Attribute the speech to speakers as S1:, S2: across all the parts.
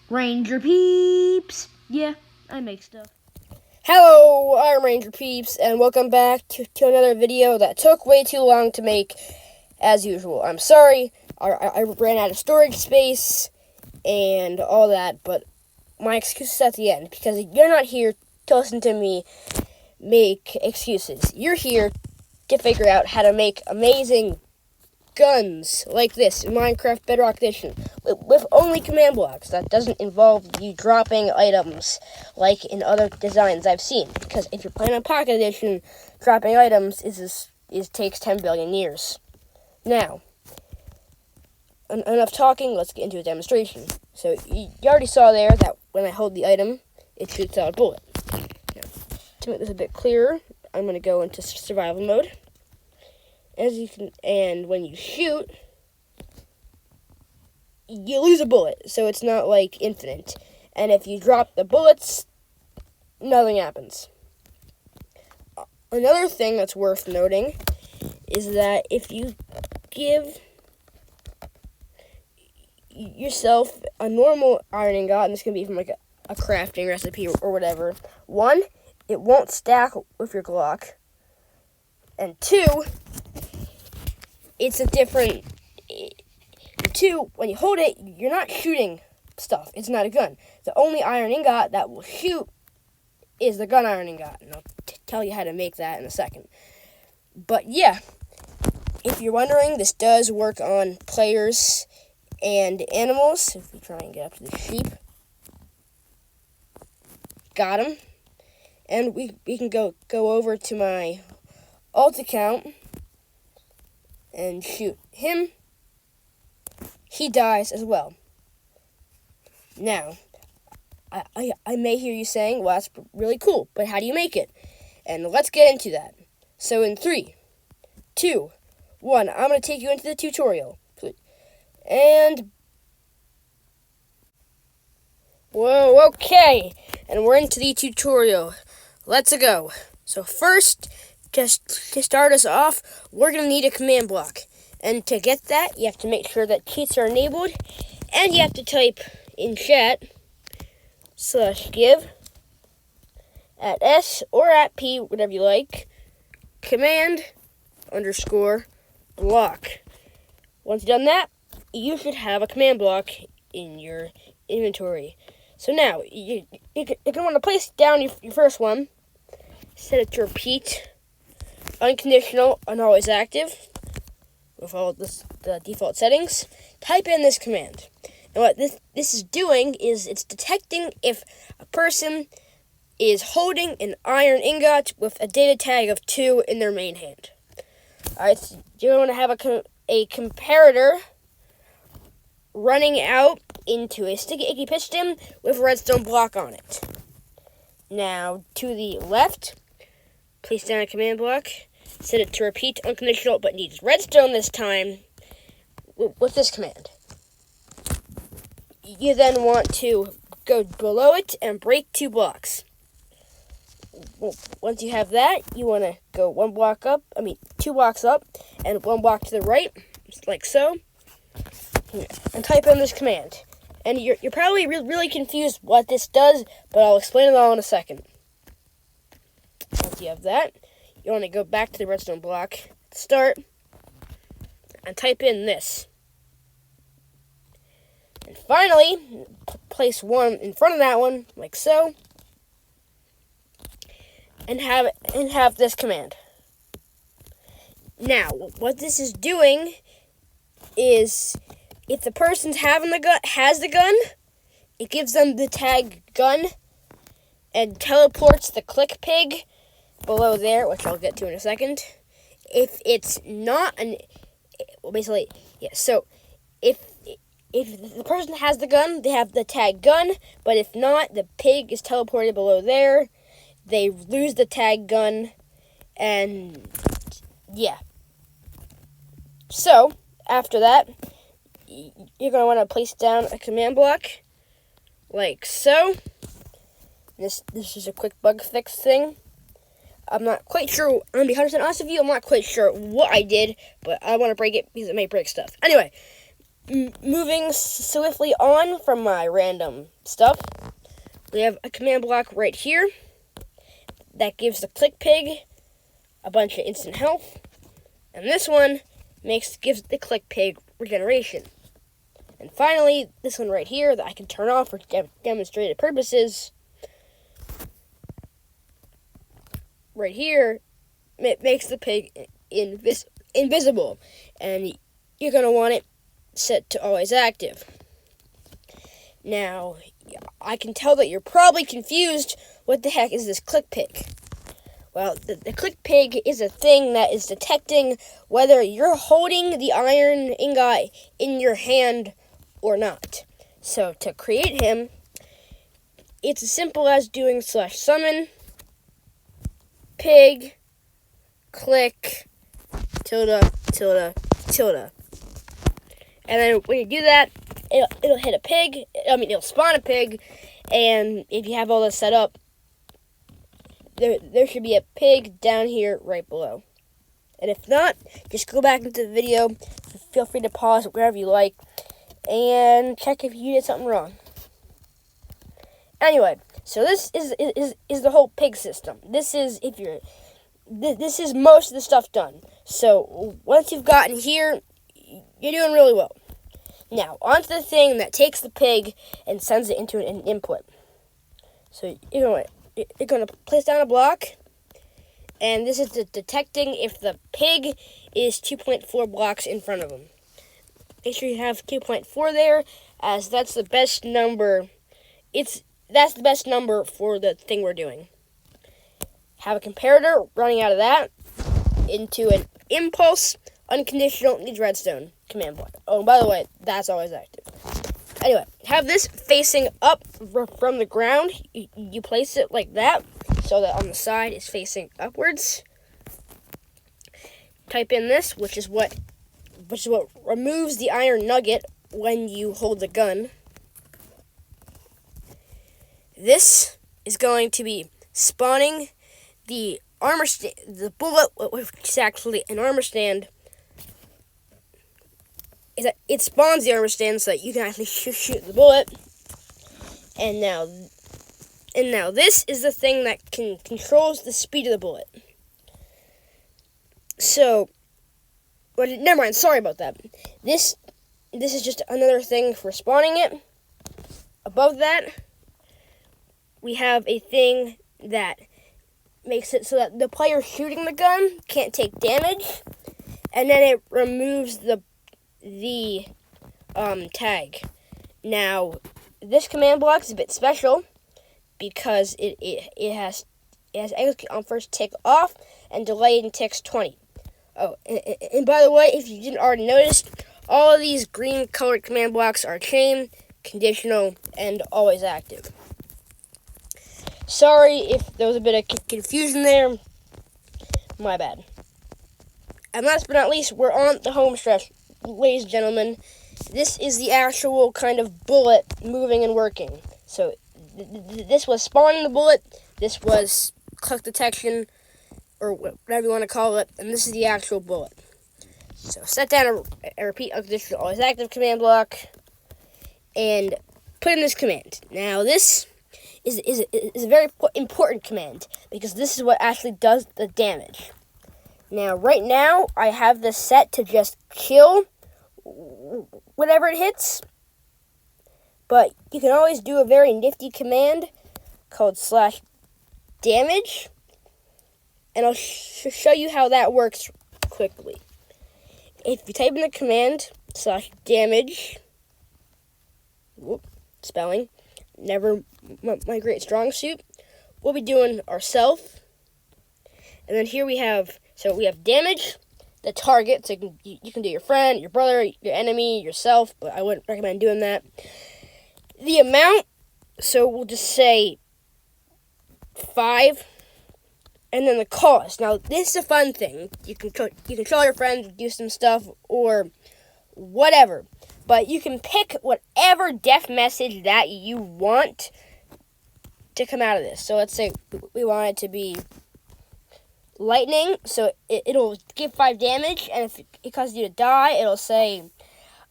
S1: Ranger peeps! Yeah, I make stuff.
S2: Hello, I'm Ranger Peeps, and welcome back to another video that took way too long to make, as usual. I'm sorry, I ran out of storage space and all that, but my excuse is at the end, because you're not here to listen to me make excuses. You're here to figure out how to make amazing guns like this in Minecraft Bedrock Edition with only command blocks. That doesn't involve you dropping items like in other designs I've seen, because if you're playing on Pocket Edition, dropping items takes 10 billion years. Now, enough talking, let's get into a demonstration. So you already saw there that when I hold the item, it shoots out a bullet. Now, to make this a bit clearer, I'm going to go into survival mode. And when you shoot, you lose a bullet, so it's not like infinite. And if you drop the bullets, nothing happens. Another thing that's worth noting is that if you give yourself a normal iron ingot, and this can be from like a crafting recipe or whatever, one, it won't stack with your Glock, and two, it's a different. Two, when you hold it, you're not shooting stuff. It's not a gun. The only iron ingot that will shoot is the gun iron ingot, and I'll tell you how to make that in a second. But yeah, if you're wondering, this does work on players and animals. If we try and get up to the sheep, got him, and we can go over to my alt account and shoot him. He dies as well. Now, I may hear you saying, well, that's really cool, but how do you make it? And let's get into that. So in 3, 2, 1, I'm going to take you into the tutorial. And, whoa, okay. And we're into the tutorial. Let's go. So first, just to start us off, we're going to need a command block. And to get that, you have to make sure that cheats are enabled, and you have to type in chat /give at S or at P, whatever you like, command _block. Once you've done that, you should have a command block in your inventory. So now, you're going to want to place down your first one, set it to repeat, unconditional, and always active, with all the default settings. Type in this command. And what this is doing is it's detecting if a person is holding an iron ingot with a data tag of 2 in their main hand. Alright, so you're going to have a comparator running out into a sticky icky piston with a redstone block on it. Now, to the left, place down a command block. Set it to repeat unconditional, but needs redstone this time with this command. You then want to go below it and break 2 blocks. Once you have that, you want to go 2 blocks up and 1 block to the right, just like so, and type in this command. And you're probably really confused what this does, but I'll explain it all in a second. Once you have that, you want to go back to the redstone block, start, and type in this. And finally, place 1 in front of that one, like so, and have this command. Now, what this is doing is, if the person has the gun, it gives them the tag gun and teleports the click pig below there, which I'll get to in a second. If it's not so if the person has the gun, they have the tag gun, but if not, the pig is teleported below there. They lose the tag gun, and yeah. So, after that, you're going to want to place down a command block, like so. This is a quick bug fix thing. I'm not quite sure, I'm going to be 100% honest with you, I'm not quite sure what I did, but I want to break it because it may break stuff. Anyway, moving swiftly on from my random stuff, we have a command block right here that gives the click pig a bunch of instant health, and this one gives the click pig regeneration. And finally, this one right here that I can turn off for demonstrative purposes, right here, it makes the pig invisible, and you're going to want it set to always active. Now, I can tell that you're probably confused. What the heck is this click pig? Well, the click pig is a thing that is detecting whether you're holding the iron ingot in your hand or not. So to create him, it's as simple as doing /summon pig click tilde tilde tilde. And then when you do that, it'll hit a pig. It'll spawn a pig, and if you have all this set up, there should be a pig down here right below. And if not, just go back into the video. Feel free to pause wherever you like, and check if you did something wrong. Anyway, so this is the whole pig system. This is most of the stuff done. So once you've gotten here, you're doing really well. Now, onto the thing that takes the pig and sends it into an input. So you're going to place down a block, and this is detecting if the pig is 2.4 blocks in front of him. Make sure you have 2.4 there, as that's the best number. That's the best number for the thing we're doing. Have a comparator running out of that into an impulse unconditional needs redstone command block. Oh, by the way, that's always active. Anyway, have this facing up from the ground. You place it like that, so that on the side is facing upwards. Type in this, which is what removes the iron nugget when you hold the gun. This is going to be spawning the armor the bullet, which is actually an armor stand. Is that it spawns the armor stand so that you can actually shoot the bullet. And now this is the thing that controls the speed of the bullet. So, well, never mind. Sorry about that. This is just another thing for spawning it. Above that, we have a thing that makes it so that the player shooting the gun can't take damage, and then it removes the tag. Now, this command block is a bit special because it has execute on first tick off and delay in ticks 20. Oh, and by the way, if you didn't already notice, all of these green colored command blocks are chain, conditional, and always active. Sorry if there was a bit of confusion there. My bad. And last but not least, we're on the home stretch, ladies and gentlemen. This is the actual kind of bullet moving and working. So this was spawning the bullet, this was click detection, or whatever you want to call it, and this is the actual bullet. So set down a repeat unconditional always active command block, and put in this command. Now this is a very important command, because this is what actually does the damage. Now, right now, I have this set to just kill whatever it hits, but you can always do a very nifty command called /damage, and I'll show you how that works quickly. If you type in the command /damage, spelling, never my great strong suit, we'll be doing ourself, and then here we have damage, the target, so you can do your friend, your brother, your enemy, yourself, but I wouldn't recommend doing that. The amount, so we'll just say 5, and then the cost. Now, this is a fun thing. You can control your friends, do some stuff, or whatever, but you can pick whatever death message that you want to come out of this. So let's say we want it to be lightning, so it'll give 5 damage, and if it causes you to die, it'll say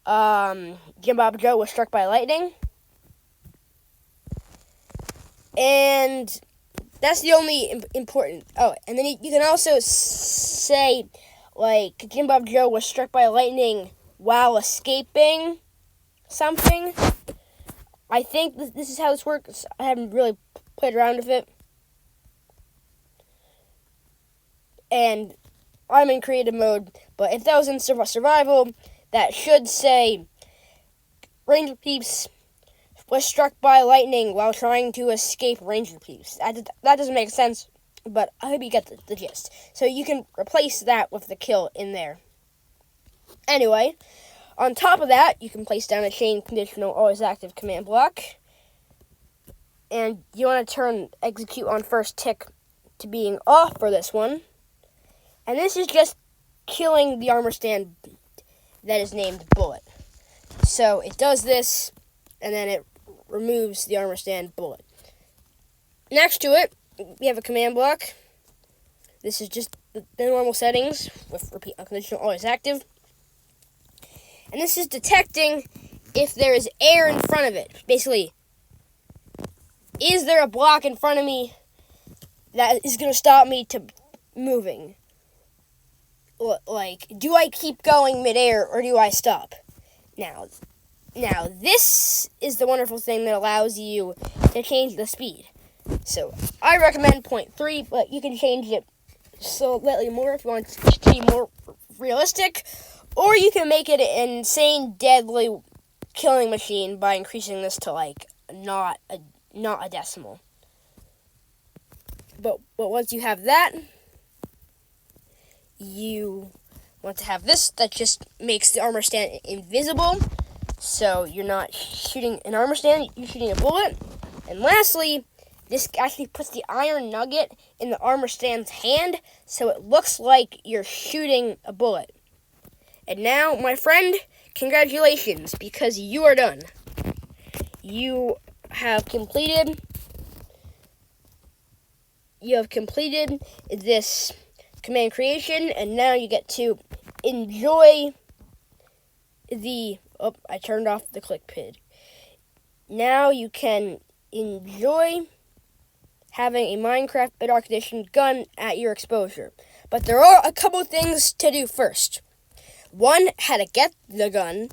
S2: Jim Bob Joe was struck by lightning. And that's the only important. Oh, and then you can also say, like, Jim Bob Joe was struck by lightning while escaping something. I think this is how this works. I haven't really played around with it. And I'm in creative mode, but if that was in survival, that should say Ranger Peeps was struck by lightning while trying to escape Ranger Peeps. That doesn't make sense, but I hope you get the gist. So you can replace that with the kill in there. Anyway, on top of that, you can place down a chain conditional always active command block. And you want to turn execute on first tick to being off for this one. And this is just killing the armor stand that is named bullet. So it does this, and then it removes the armor stand bullet. Next to it, we have a command block. This is just the normal settings with repeat unconditional always active. And this is detecting if there is air in front of it. Basically, is there a block in front of me that is going to stop me to moving? Like, do I keep going midair or do I stop? Now, this is the wonderful thing that allows you to change the speed. So, I recommend 0.3, but you can change it slightly more if you want it to be more realistic. Or you can make it an insane, deadly killing machine by increasing this to, like, not a decimal. But once you have that, you want to have this that just makes the armor stand invisible. So you're not shooting an armor stand, you're shooting a bullet. And lastly, this actually puts the iron nugget in the armor stand's hand, so it looks like you're shooting a bullet. And now, my friend, congratulations, because you are done. You have completed this command creation, and now you get to enjoy the... Oh, I turned off the click pid. Now you can enjoy having a Minecraft Bedrock Edition gun at your exposure. But there are a couple things to do first. One, how to get the gun,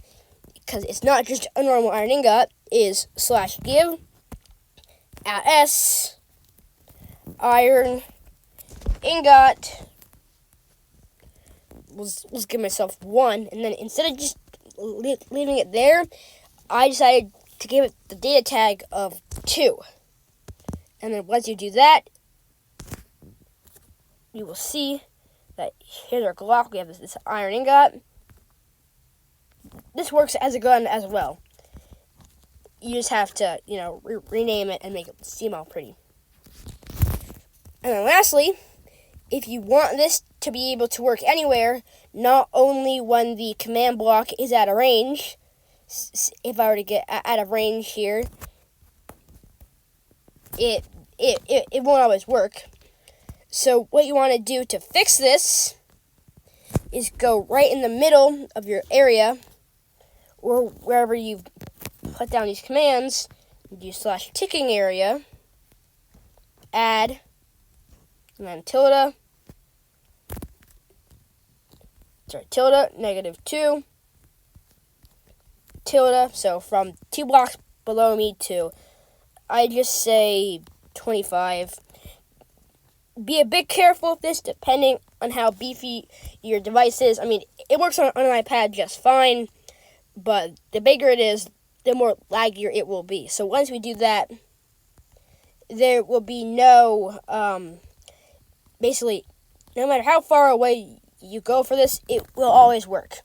S2: because it's not just a normal iron ingot, is /give @s iron ingot. Let's give myself 1, and then instead of just leaving it there, I decided to give it the data tag of 2. And then once you do that, you will see that here's our Glock. We have this iron ingot. This works as a gun as well. You just have to, rename it and make it seem all pretty. And then lastly, if you want this to be able to work anywhere, not only when the command block is out of range, if I were to get out of range here, it won't always work. So what you want to do to fix this is go right in the middle of your area, or wherever you've put down these commands, do /ticking area, add, and then tilde, -2, tilde, so from 2 blocks below me to, I just say 25. Be a bit careful with this depending on how beefy your device is. I mean, it works on an iPad just fine, but the bigger it is, the more laggier it will be. So once we do that, there will be no, basically, no matter how far away you go for this, it will always work.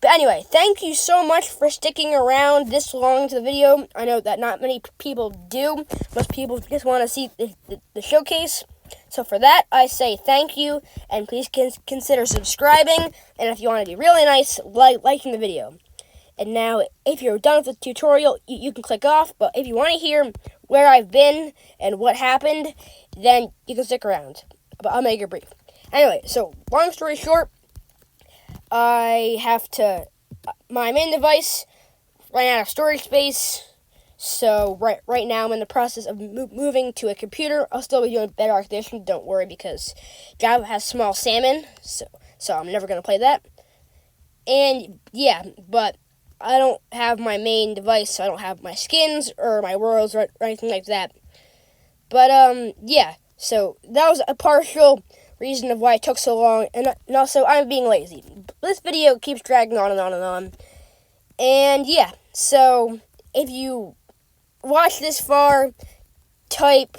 S2: But anyway, thank you so much for sticking around this long to the video. I know that not many people do. Most people just want to see the showcase. So for that, I say thank you, and please consider subscribing. And if you want to be really nice, liking the video. And now, if you're done with the tutorial, you can click off. But if you want to hear where I've been and what happened, then you can stick around. But I'll make it brief. Anyway, so long story short, I have to my main device ran out of storage space, so right now I'm in the process of moving to a computer. I'll still be doing Bedrock Edition, don't worry, because Java has small salmon, so I'm never going to play that. And yeah, but I don't have my main device, so I don't have my skins or my worlds or anything like that. But yeah, so that was a partial reason of why it took so long, and also I'm being lazy. This video keeps dragging on and on and on. And yeah, so if you watch this far, type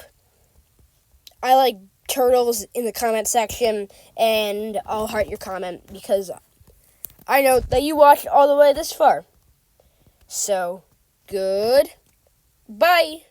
S2: "I like turtles" in the comment section, and I'll heart your comment because I know that you watched all the way this far. So, good. Bye.